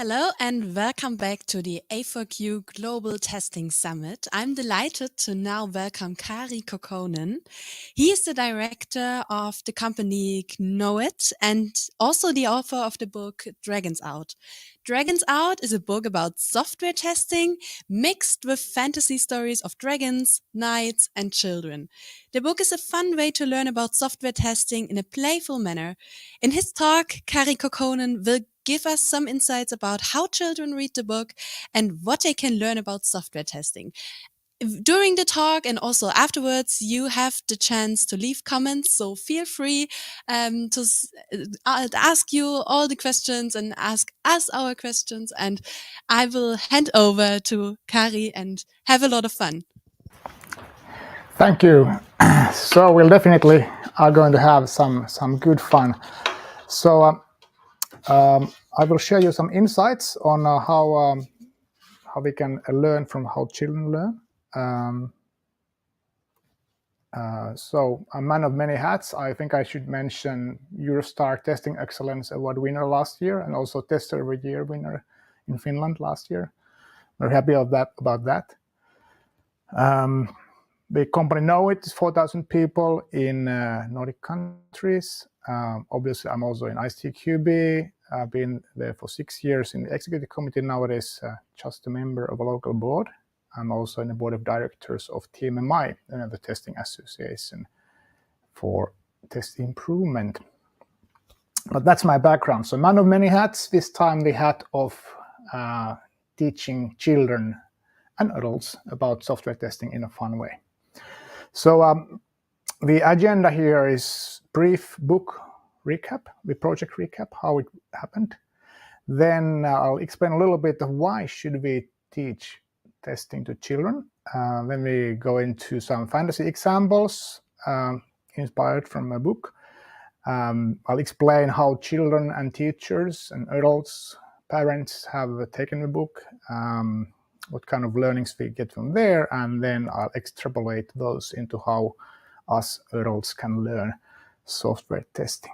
Hello and welcome back to the A4Q Global Testing Summit. I'm delighted to now welcome Kari Kakkonen. He is the director of the company Knowit and also the author of the book Dragons Out. Dragons Out is a book about software testing mixed with fantasy stories of dragons, knights, and children. The book is a fun way to learn about software testing in a playful manner. In his talk, Kari Kakkonen will give us some insights about how children read the book and what they can learn about software testing. During the talk and also afterwards, you have the chance to leave comments. So feel free to ask you all the questions and ask us our questions. And I will hand over to Kari and have a lot of fun. Thank you. So we'll definitely are going to have some good fun. So I will share you some insights on how we can learn from how children learn. So a man of many hats. I think I should mention Eurostar Testing Excellence Award winner last year, and also Tester of the Year winner in Finland last year. We're happy about that. The company Knowit is 4,000 people in Nordic countries. Obviously, I'm also in ICQB. I've been there for 6 years in the executive committee. Nowadays, just a member of a local board. I'm also in the board of directors of TMMI, another testing association for test improvement. But that's my background. So man of many hats, this time the hat of teaching children and adults about software testing in a fun way. So the agenda here is brief book recap, the project recap, how it happened. Then I'll explain a little bit of why should we teach testing to children. Then we go into some fantasy examples inspired from a book. I'll explain how children and teachers and adults, parents have taken the book, what kind of learnings we get from there, and then I'll extrapolate those into how us adults can learn software testing.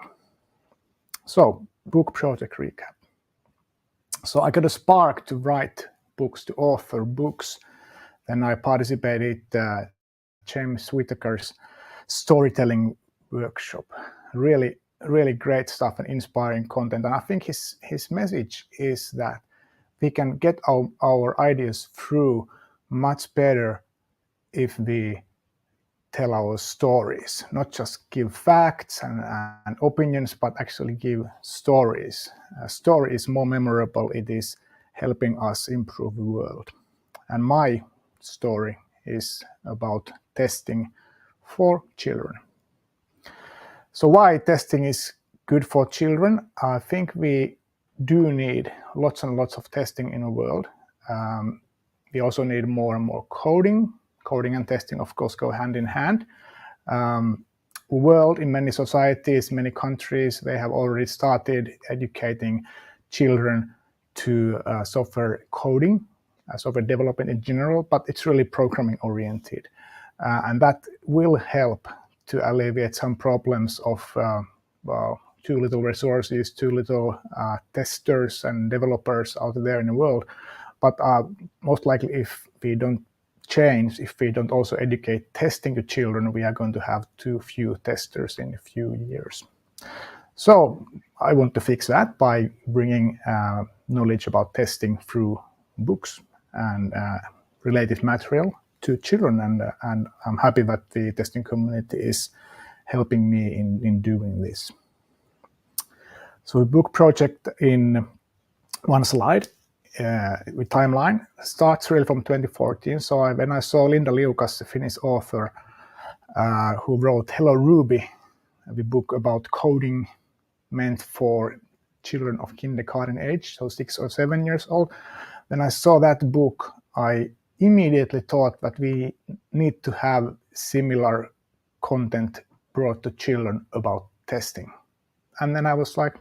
So, book project recap. So I got a spark to write books, to author books. Then I participated James Whittaker's storytelling workshop. Really great stuff and inspiring content. And I think his message is that we can get our ideas through much better if we tell our stories, not just give facts and opinions, but actually give stories. A story is more memorable. It is helping us improve the world. And my story is about testing for children. So why testing is good for children? I think we do need lots and lots of testing in the world. We also need more and more coding. Coding and testing, of course, go hand in hand. World, in many societies, many countries, they have already started educating children to software coding, software development in general, but it's really programming oriented. And that will help to alleviate some problems of too little resources, too little testers and developers out there in the world. But most likely, if we don't change, if we don't also educate testing to children, we are going to have too few testers in a few years. So I want to fix that by bringing knowledge about testing through books and related material to children. And I'm happy that the testing community is helping me in doing this. So the book project in one slide with timeline starts really from 2014. So when I saw Linda Liukas, the Finnish author, who wrote Hello Ruby, the book about coding meant for children of kindergarten age, so 6 or 7 years old. When I saw that book, I immediately thought that we need to have similar content brought to children about testing. And then I was like,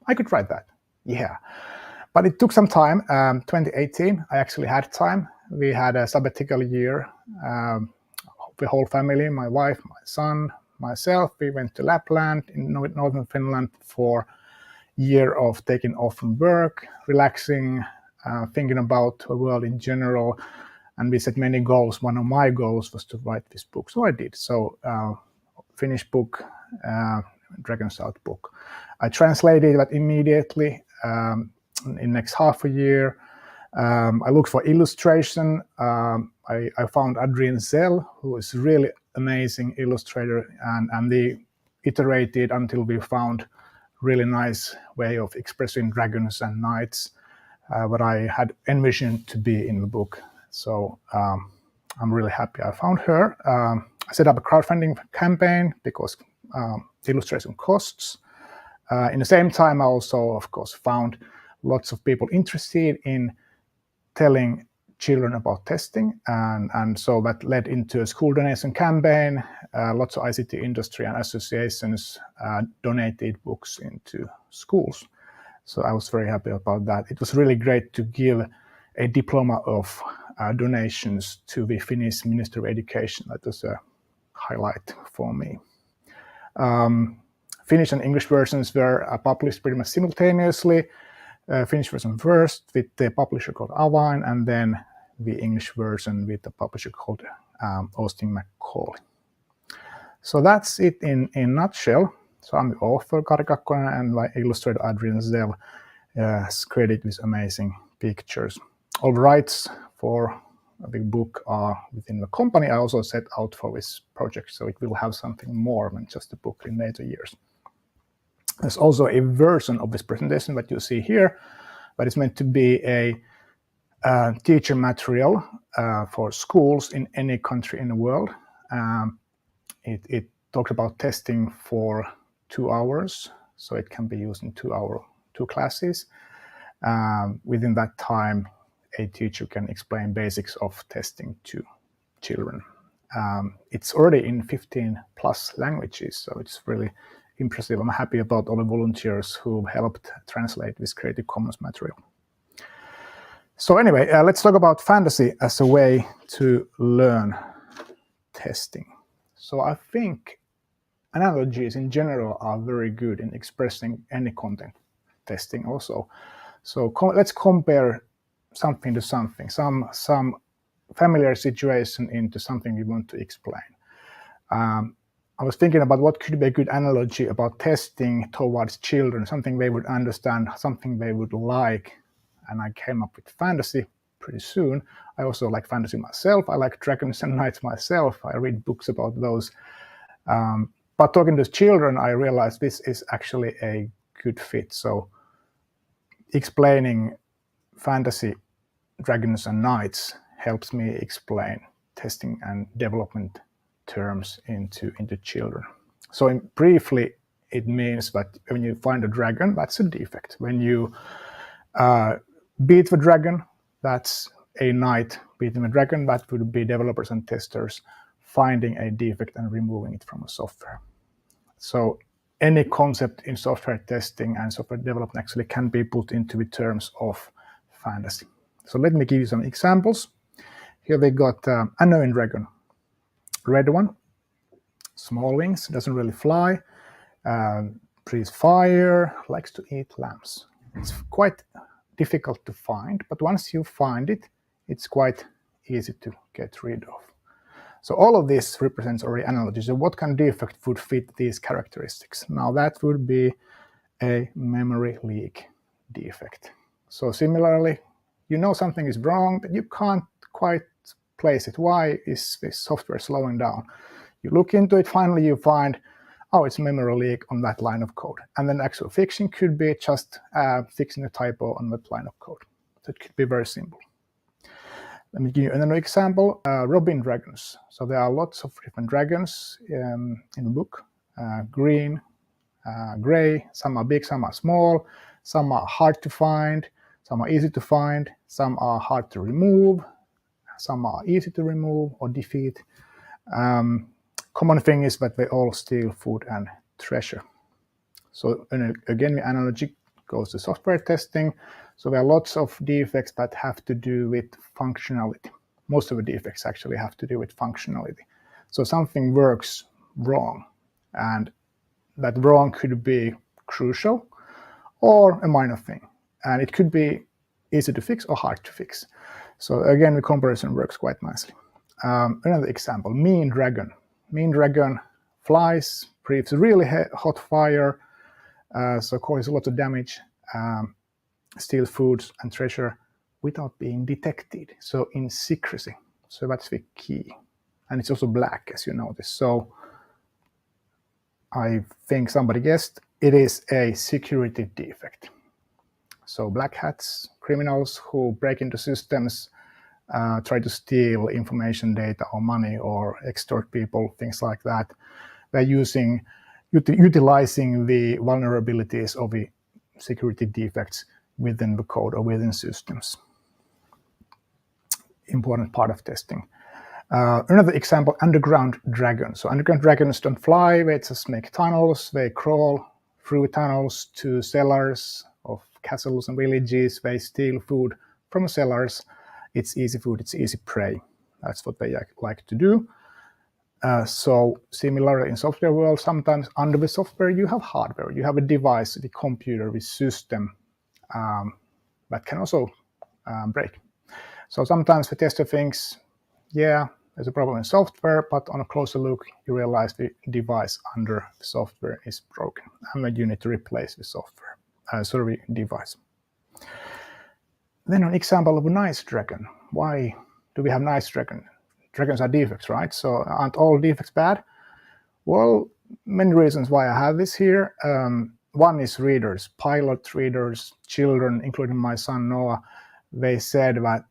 I could write that. Yeah. But it took some time. 2018, I actually had time. We had a sabbatical year. The whole family, my wife, my son, myself, we went to Lapland in northern Finland for year of taking off from work, relaxing, thinking about the world in general, and we set many goals. One of my goals was to write this book, so I did. So finished book, Dragon's Out book. I translated that immediately in next half a year. I looked for illustration. I found Adrian Zell, who is really amazing illustrator, and they iterated until we found really nice way of expressing dragons and knights, what I had envisioned to be in the book. So I'm really happy I found her. I set up a crowdfunding campaign because illustration costs. In the same time, I also, of course, found lots of people interested in telling children about testing, and so that led into a school donation campaign. Lots of ICT industry and associations donated books into schools. So I was very happy about that. It was really great to give a diploma of donations to the Finnish Ministry of Education. That was a highlight for me. Finnish and English versions were published pretty much simultaneously. Finnish version first with the publisher called Avain, and then the English version with the publisher called Austin McCauley. So that's it in a nutshell. So I'm the author, Kari Kakkonen, and my illustrator Adrian Zell has created these amazing pictures. All the rights for the book are within the company. I also set out for this project, so it will have something more than just a book in later years. There's also a version of this presentation that you see here, but it's meant to be a teacher material for schools in any country in the world. It talks about testing for 2 hours, so it can be used in 2 classes. Within that time, a teacher can explain basics of testing to children. It's already in 15 plus languages, so it's really impressive. I'm happy about all the volunteers who helped translate this Creative Commons material. So anyway, let's talk about fantasy as a way to learn testing. So I think analogies in general are very good in expressing any content testing also. So let's compare something to something, some familiar situation into something we want to explain. I was thinking about what could be a good analogy about testing towards children, something they would understand, something they would like, and I came up with fantasy pretty soon. I also like fantasy myself. I like dragons and knights myself. I read books about those. But talking to children, I realized this is actually a good fit. So explaining fantasy, dragons and knights helps me explain testing and development terms into children. So briefly, it means that when you find a dragon, that's a defect. When you beat the dragon, that's a knight beating the dragon. That would be developers and testers finding a defect and removing it from a software. So any concept in software testing and software development actually can be put into the terms of fantasy. So let me give you some examples. Here we got annoying dragon. Red one, small wings, doesn't really fly, breathes fire, likes to eat lambs. It's quite difficult to find, but once you find it, it's quite easy to get rid of. So all of this represents already analogies. So what kind of defect would fit these characteristics? Now that would be a memory leak defect. So similarly, you know something is wrong, but you can't quite place it. Why is this software slowing down? You look into it, finally you find, oh, it's a memory leak on that line of code. And then actual fixing could be just fixing a typo on that line of code. So it could be very simple. Let me give you another example, robin dragons. So there are lots of different dragons in the book, green, gray, some are big, some are small, some are hard to find, some are easy to find, some are hard to remove, some are easy to remove or defeat. Common thing is that they all steal food and treasure. So again, the analogy goes to software testing. So there are lots of defects that have to do with functionality. Most of the defects actually have to do with functionality. So something works wrong, and that wrong could be crucial, or a minor thing. And it could be easy to fix or hard to fix. So again, the comparison works quite nicely. Another example, mean dragon. Mean dragon flies, breathes really hot fire, so causes a lot of damage, steals foods and treasure without being detected, so in secrecy. So that's the key. And it's also black, as you notice. So I think somebody guessed it is a security defect. So black hats, criminals who break into systems, try to steal information, data, or money, or extort people, things like that. They're utilizing the vulnerabilities of the security defects within the code or within systems. Important part of testing. Another example, underground dragons. So underground dragons don't fly, they just make tunnels, they crawl through tunnels to cellars of castles and villages, they steal food from cellars. It's easy food, it's easy prey. That's what they like to do. So similar in software world, sometimes under the software you have hardware, you have a device, the computer, the system that can also break. So sometimes the tester thinks, yeah, there's a problem in software, but on a closer look, you realize the device under the software is broken, and then you need to replace the software, device. Then an example of a nice dragon. Why do we have nice dragon? Dragons are defects, right? So aren't all defects bad? Well, many reasons why I have this here. One is readers, pilot readers, children, including my son Noah. They said that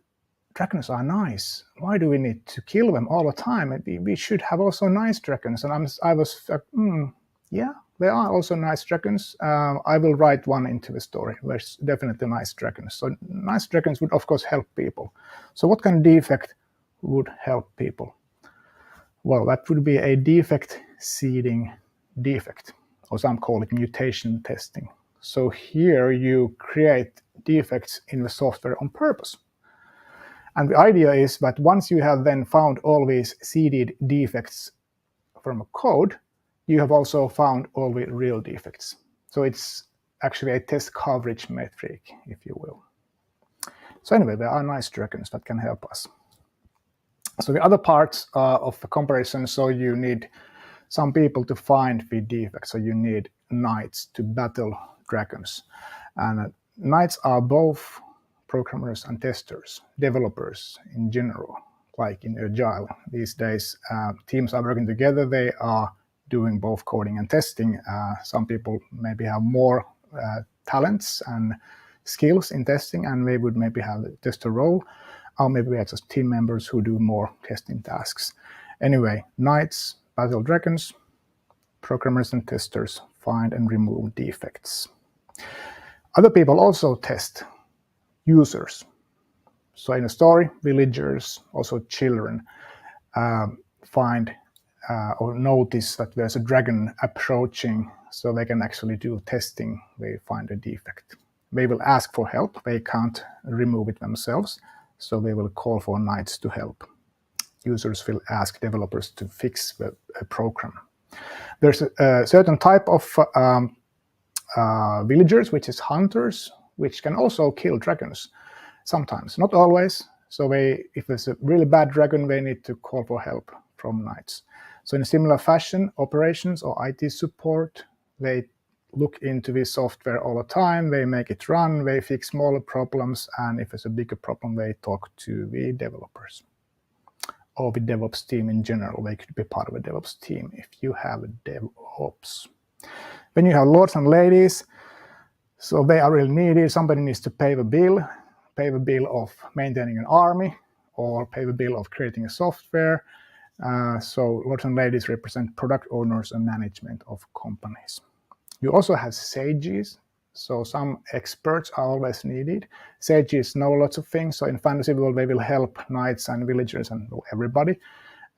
dragons are nice. Why do we need to kill them all the time? We should have also nice dragons. And I was yeah, there are also nice dragons. I will write one into the story. There's definitely nice dragons. So nice dragons would, of course, help people. So what kind of defect would help people? Well, that would be a defect seeding defect, or some call it mutation testing. So here you create defects in the software on purpose. And the idea is that once you have then found all these seeded defects from a code, you have also found all the real defects. So it's actually a test coverage metric, if you will. So anyway, there are nice dragons that can help us. So the other parts of the comparison, so you need some people to find the defects. So you need knights to battle dragons. And knights are both programmers and testers, developers in general, like in Agile. These days, teams are working together. They are doing both coding and testing. Some people maybe have more talents and skills in testing, and they would maybe have a tester role, or maybe we are just team members who do more testing tasks. Anyway, knights battle dragons, programmers and testers find and remove defects. Other people also test users. So in a story, villagers, also children, find or notice that there's a dragon approaching, so they can actually do testing. They find a defect. They will ask for help. They can't remove it themselves, so they will call for knights to help. Users will ask developers to fix the program. There's a certain type of villagers, which is hunters, which can also kill dragons sometimes, not always. So if there's a really bad dragon, they need to call for help from knights. So in a similar fashion, operations or IT support, they look into this software all the time, they make it run, they fix smaller problems, and if it's a bigger problem, they talk to the developers or the DevOps team in general. They could be part of a DevOps team if you have a DevOps. Then you have lords and ladies. So they are really needed. Somebody needs to pay the bill of maintaining an army, or pay the bill of creating a software. So lords and ladies represent product owners and management of companies. You also have sages. So some experts are always needed. Sages know lots of things. So in fantasy world, they will help knights and villagers and everybody.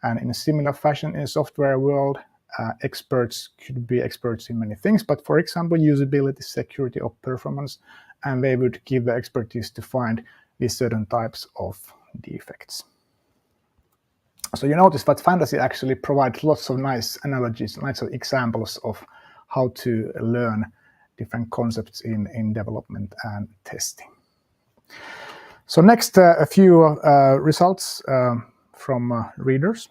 And in a similar fashion in software world, experts could be experts in many things, but for example, usability, security, or performance, and they would give the expertise to find these certain types of defects. So you notice that fantasy actually provides lots of nice analogies, nice examples of how to learn different concepts in development and testing. So next, a few results from readers.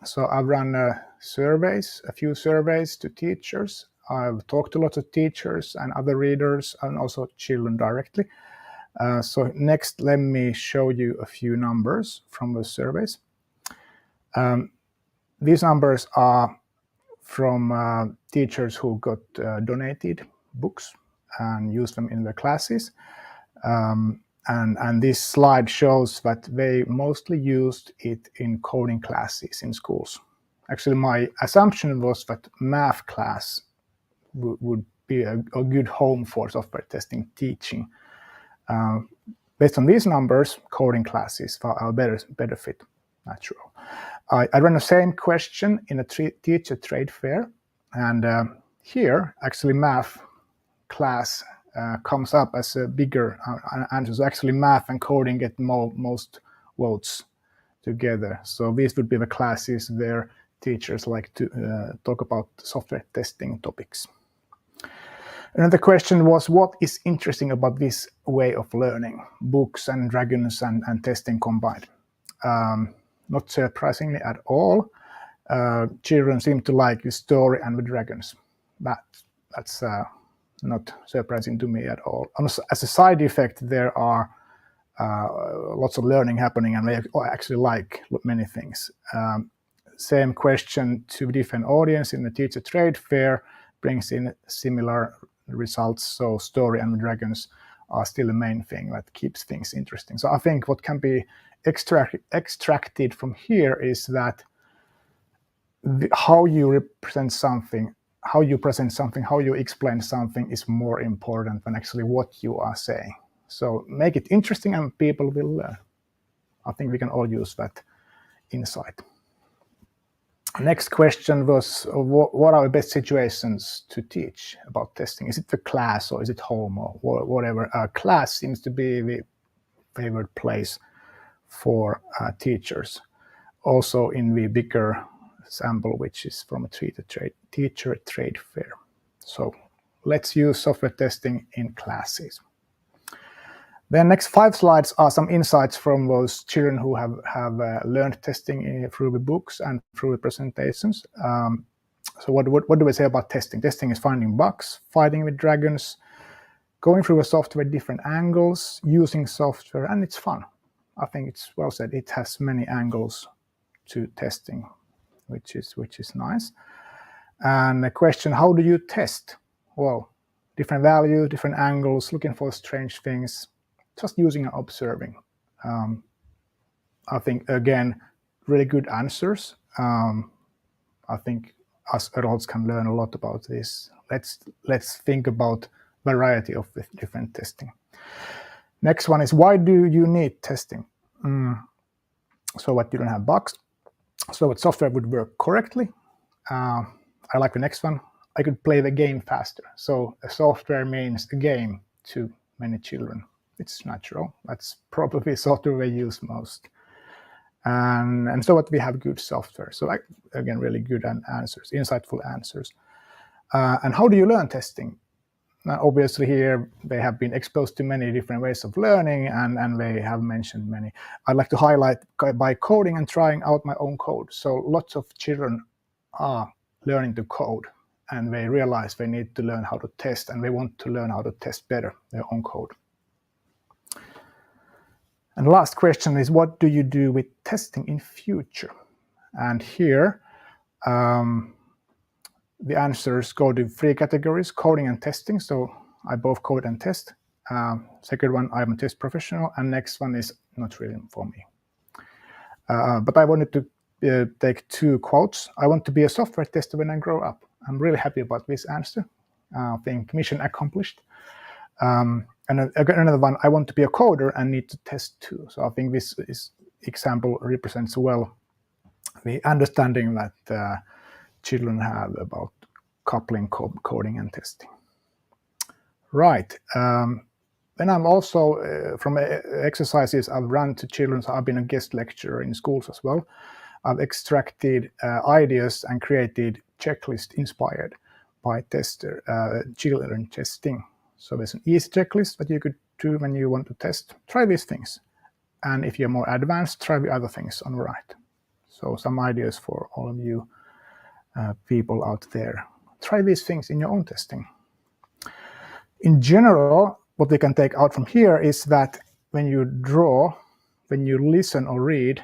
So I've run a few surveys to teachers. I've talked to lots of teachers and other readers and also children directly. So next, let me show you a few numbers from the surveys. These numbers are from teachers who got donated books and used them in their classes. And this slide shows that they mostly used it in coding classes in schools. Actually, my assumption was that math class would be a good home for software testing teaching. Based on these numbers, coding classes are a better fit, natural. I ran the same question in a teacher trade fair, and here actually math class comes up as a bigger answer. So actually math and coding get most votes together. So these would be the classes where teachers like to talk about software testing topics. Another question was, what is interesting about this way of learning, books and dragons and testing combined? Not surprisingly at all, children seem to like the story and the dragons. That's not surprising to me at all. As a side effect, there are lots of learning happening, and they actually like many things. Same question to different audience in the teacher trade fair brings in similar results. So story and dragons are still the main thing that keeps things interesting. So I think what can be extracted from here is that how you represent something, how you present something, how you explain something is more important than actually what you are saying. So make it interesting and people will learn. I think we can all use that insight. Next question was, what are the best situations to teach about testing? Is it the class or is it home or whatever? Class seems to be the favorite place for teachers. Also in the bigger sample, which is from a teacher trade fair. So let's use software testing in classes. The next 5 slides are some insights from those children who have learned testing through the books and through the presentations. So what do we say about testing? Testing is finding bugs, fighting with dragons, going through the software different angles, using software, and it's fun. I think it's well said. It has many angles to testing, which is nice. And the question, how do you test? Well, different values, different angles, looking for strange things, just using and observing. I think, again, really good answers. I think us adults can learn a lot about this. Let's think about variety of different testing. Next one is, why do you need testing? So what you don't have bugs. So what software would work correctly. I like the next one. I could play the game faster. So a software means a game to many children. It's natural. That's probably software we use most. And so what we have good software. So again, really good answers, insightful answers. And how do you learn testing? Now, obviously here they have been exposed to many different ways of learning and they have mentioned many. I'd like to highlight by coding and trying out my own code. So lots of children are learning to code and they realize they need to learn how to test and they want to learn how to test better their own code. And the last question is, what do you do with testing in future? And here, the answers go to 3 categories, coding and testing. So I both code and test. Second one, I'm a test professional. And next one is not really for me. But I wanted to take 2 quotes. I want to be a software tester when I grow up. I'm really happy about this answer. I think mission accomplished. And another one, I want to be a coder and need to test too. So I think this example represents well the understanding that children have about coupling coding and testing. Right. Then I'm also, from exercises I've run to children, so I've been a guest lecturer in schools as well. I've extracted ideas and created checklist inspired by tester, children testing. So there's an easy checklist that you could do when you want to test. Try these things. And if you're more advanced, try the other things on the right. So some ideas for all of you people out there. Try these things in your own testing. In general, what we can take out from here is that when you draw, when you listen or read,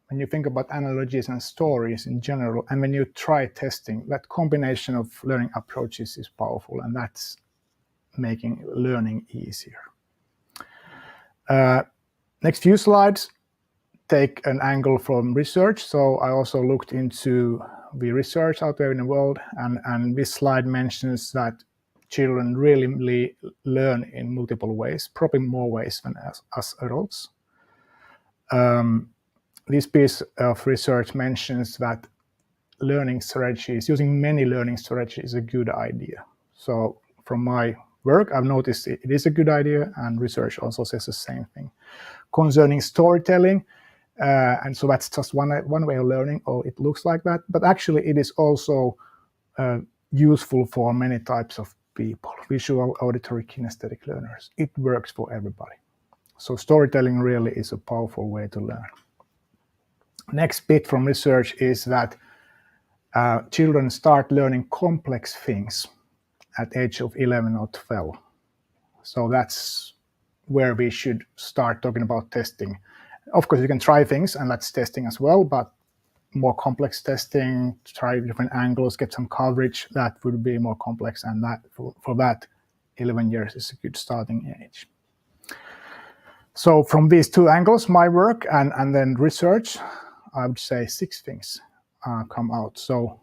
when you think about analogies and stories in general, and when you try testing, that combination of learning approaches is powerful, and that's making learning easier. Next few slides take an angle from research. So I also looked into the research out there in the world, and this slide mentions that children really learn in multiple ways, probably more ways than us adults. This piece of research mentions that learning strategies, using many learning strategies is a good idea. So from my work, I've noticed it is a good idea, and research also says the same thing. Concerning storytelling, and so that's just one way of learning, or it looks like that, but actually it is also useful for many types of people, visual, auditory, kinesthetic learners. It works for everybody. So storytelling really is a powerful way to learn. Next bit from research is that children start learning complex things at age of 11 or 12. So that's where we should start talking about testing. Of course, you can try things, and that's testing as well, but more complex testing, try different angles, get some coverage, that would be more complex, and that for that, 11 years is a good starting age. So from these two angles, my work and then research, I would say 6 things come out. So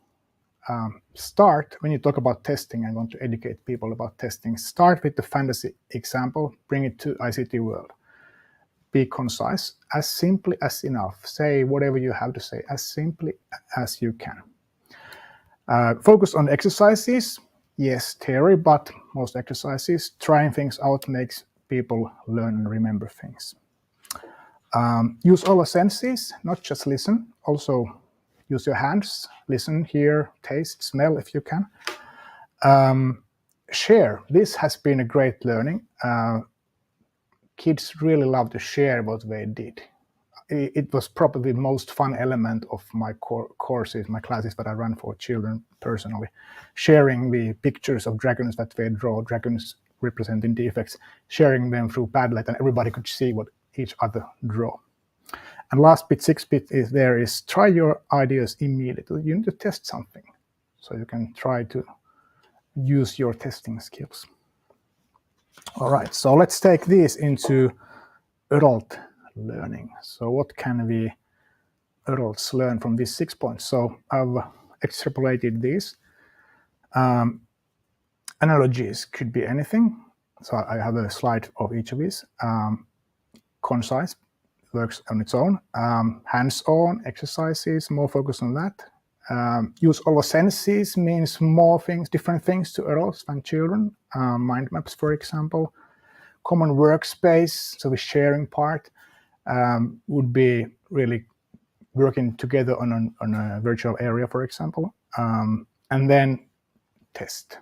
start, when you talk about testing and want to educate people about testing, start with the fantasy example, bring it to ICT world. Be concise, as simply as enough. Say whatever you have to say, as simply as you can. Focus on exercises. Yes, theory, but most exercises. Trying things out makes people learn and remember things. Use all the senses, not just listen. Also use your hands, listen, hear, taste, smell if you can. Share. This has been a great learning. Kids really love to share what they did. It was probably the most fun element of my courses, my classes that I run for children personally. Sharing the pictures of dragons that they draw, dragons representing defects, sharing them through Padlet, and everybody could see what each other draw. And last bit, 6 bit is try your ideas immediately. You need to test something, so you can try to use your testing skills. All right, so let's take this into adult learning. So what can we adults learn from these 6 points? So I've extrapolated these. Analogies could be anything. So I have a slide of each of these. Concise, works on its own. Hands-on exercises, more focus on that. Use all the senses means more things, different things to adults than children. Mind maps, for example. Common workspace, so the sharing part would be really working together on a virtual area, for example. And then test.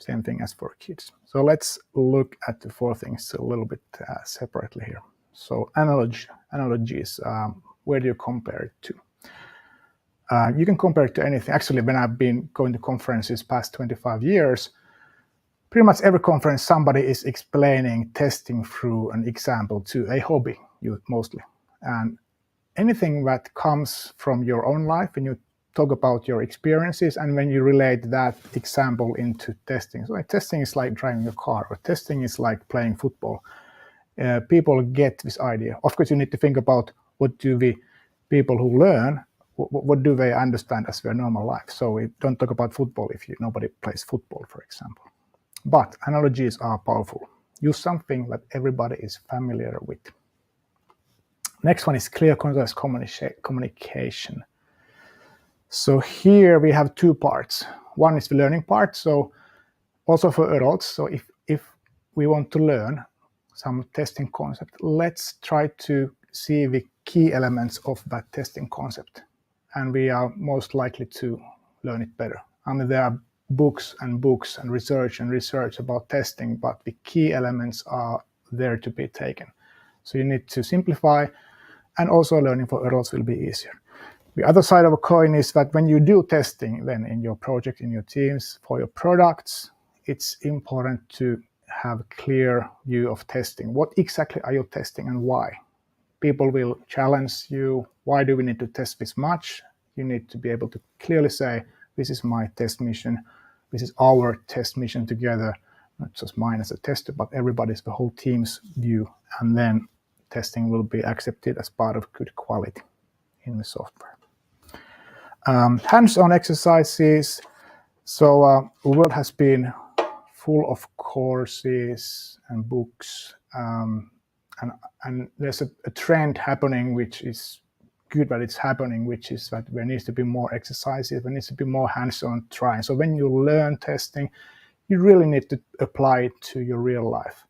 Same thing as for kids. So let's look at the 4 things a little bit separately here. So analogies, where do you compare it to? You can compare it to anything. Actually, when I've been going to conferences past 25 years, pretty much every conference somebody is explaining testing through an example to a hobby, mostly. And anything that comes from your own life, when you talk about your experiences and when you relate that example into testing. So like testing is like driving a car, or testing is like playing football. People get this idea. Of course, you need to think about what do the people who learn, what do they understand as their normal life. So we don't talk about football if nobody plays football, for example. But analogies are powerful. Use something that everybody is familiar with. Next one is clear, concise communication. So here we have 2 parts. One is the learning part, so also for adults. So if we want to learn some testing concept, let's try to see the key elements of that testing concept. And we are most likely to learn it better. I mean, there are books and research about testing, but the key elements are there to be taken. So you need to simplify, and also learning for adults will be easier. The other side of a coin is that when you do testing then in your project, in your teams, for your products, it's important to have a clear view of testing. What exactly are you testing and why? People will challenge you. Why do we need to test this much? You need to be able to clearly say, this is my test mission. This is our test mission together, not just mine as a tester, but everybody's, the whole team's view. And then testing will be accepted as part of good quality in the software. Hands-on exercises. So the world has been full of courses and books, and there's a trend happening, which is good that it's happening, which is that there needs to be more exercises, there needs to be more hands-on trying. So when you learn testing, you really need to apply it to your real life.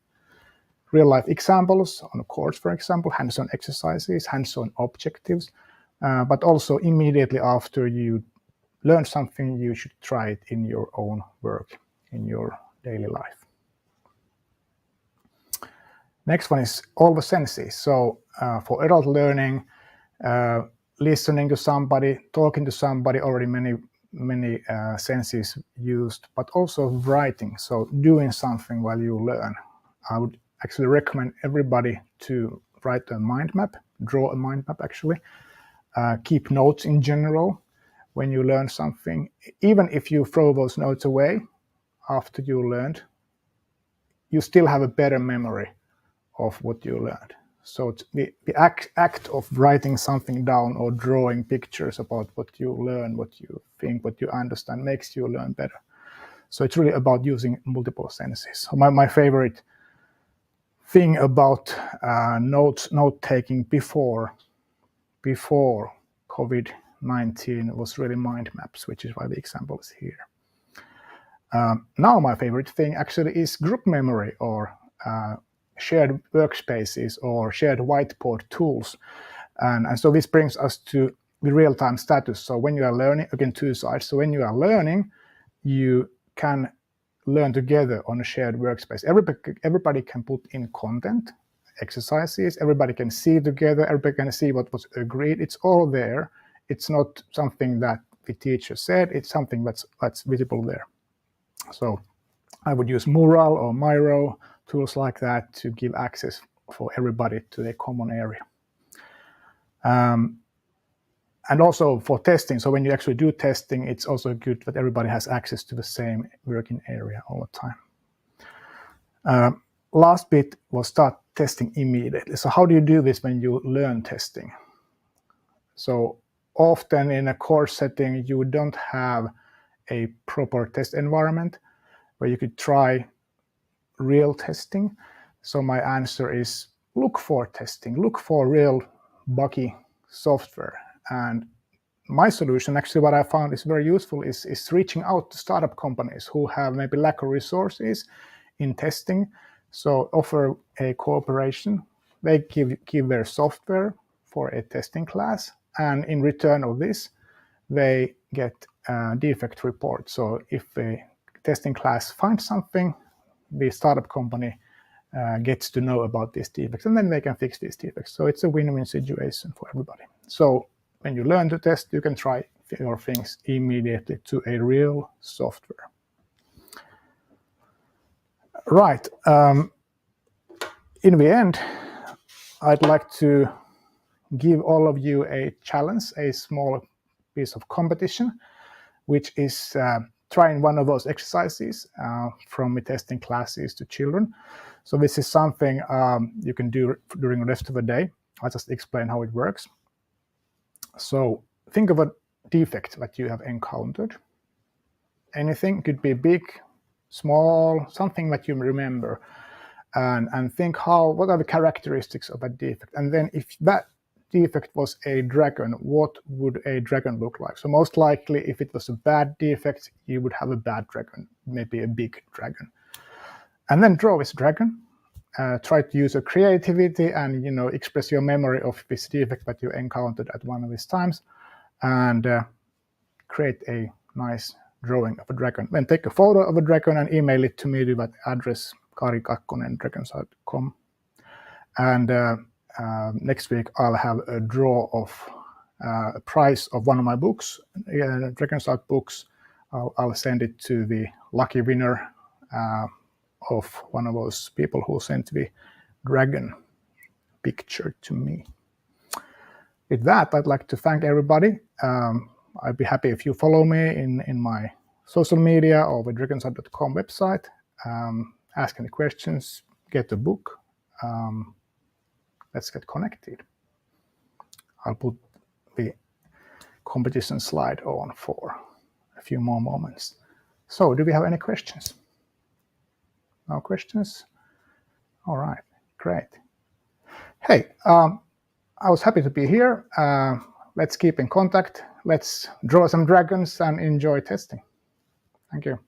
Real life examples on a course, for example, hands-on exercises, hands-on objectives, but also immediately after you learn something, you should try it in your own work, in your daily life. Next one is all the senses. So for adult learning, listening to somebody, talking to somebody, already many senses used, but also writing. So doing something while you learn. I would actually recommend everybody to write a mind map, draw a mind map actually, keep notes in general when you learn something. Even if you throw those notes away after you learned, you still have a better memory of what you learned. So the act of writing something down or drawing pictures about what you learn, what you think, what you understand, makes you learn better. So it's really about using multiple senses. So my favorite thing about note-taking before COVID-19 was really mind maps, which is why the example is here. Now my favorite thing actually is group memory, or shared workspaces, or shared whiteboard tools. And so this brings us to the real-time status. So when you are learning, again, two sides. So when you are learning, you can learn together on a shared workspace. Everybody can put in content, exercises, everybody can see together, everybody can see what was agreed. It's all there. It's not something that the teacher said, it's something that's visible there. So I would use Mural or Miro, tools like that, to give access for everybody to the common area. And also for testing, so when you actually do testing, it's also good that everybody has access to the same working area all the time. Last bit was start testing immediately. So how do you do this when you learn testing? So often in a course setting, you don't have a proper test environment where you could try real testing. So my answer is look for testing, look for real buggy software. And my solution, actually what I found is very useful, is reaching out to startup companies who have maybe lack of resources in testing. So offer a cooperation. They give their software for a testing class, and in return of this, they get a defect report. So if a testing class finds something, the startup company gets to know about these defects, and then they can fix these defects. So it's a win-win situation for everybody. So when you learn to test, you can try your things immediately to a real software. Right. In the end, I'd like to give all of you a challenge, a small piece of competition, which is trying one of those exercises from the testing classes to children. So this is something you can do during the rest of the day. I'll just explain how it works. So think of a defect that you have encountered. Anything, could be big, small, something that you remember, and think what are the characteristics of a defect? And then if that defect was a dragon, what would a dragon look like? So most likely, if it was a bad defect, you would have a bad dragon, maybe a big dragon. And then draw this dragon. Try to use your creativity and express your memory of this defect that you encountered at one of these times, and create a nice drawing of a dragon. Then take a photo of a dragon and email it to me to that address, Kari Kakkonen @dragonsart.com. And next week I'll have a draw of a prize of one of my books, Dragonsart books. I'll send it to the lucky winner of one of those people who sent the dragon picture to me. With that, I'd like to thank everybody. I'd be happy if you follow me in my social media or the dragonsart.com website. Ask any questions, get the book. Let's get connected. I'll put the competition slide on for a few more moments. So, do we have any questions? No questions? All right, great. Hey, I was happy to be here. Let's keep in contact. Let's draw some dragons and enjoy testing. Thank you.